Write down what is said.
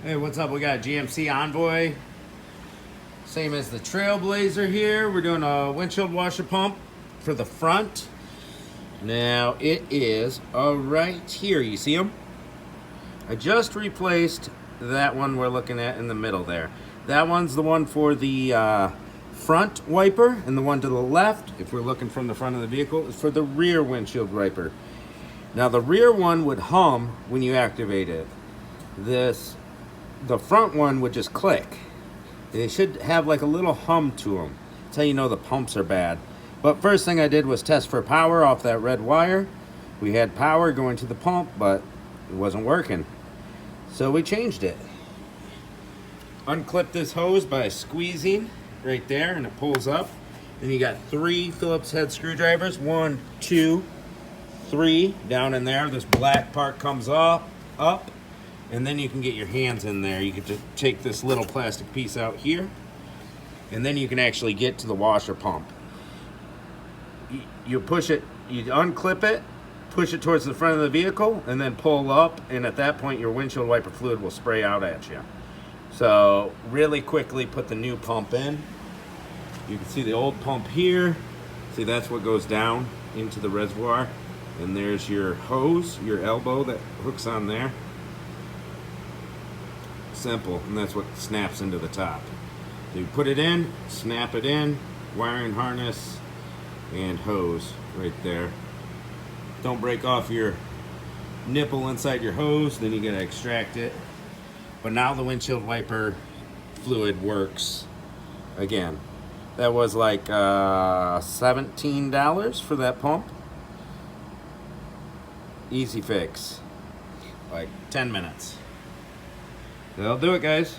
Hey, what's up? We got a GMC Envoy. Same as the Trailblazer here. We're doing a windshield washer pump for the front. Now it is right here. You see them? I just replaced that one we're looking at in the middle there. That one's the one for the front wiper, and the one to the left, if we're looking from the front of the vehicle, is for the rear windshield wiper. Now the rear one would hum when you activate it. The front one would just click. They should have like a little hum to them. That's how you know the pumps are bad. But first thing I did was test for power off that red wire. We had power going to the pump, but it wasn't working. So we changed it. Unclip this hose by squeezing right there, and it pulls up. Then you got 3 Phillips head screwdrivers. 1, 2, 3 down in there. This black part comes up, and then you can get your hands in there. You can just take this little plastic piece out here, and then you can actually get to the washer pump. You push it, you unclip it, push it towards the front of the vehicle, and then pull up, and at that point your windshield wiper fluid will spray out at you. So really quickly put the new pump in. You can see the old pump here. See, that's what goes down into the reservoir. And there's your hose, your elbow that hooks on there. Simple, and that's what snaps into the top. So you put it in, snap it in, wiring harness and hose right there. Don't break off your nipple inside your hose, then you gotta extract it. But now the windshield wiper fluid works again. That was like $17 for that pump. Easy fix, like 10 minutes. That'll do it, guys.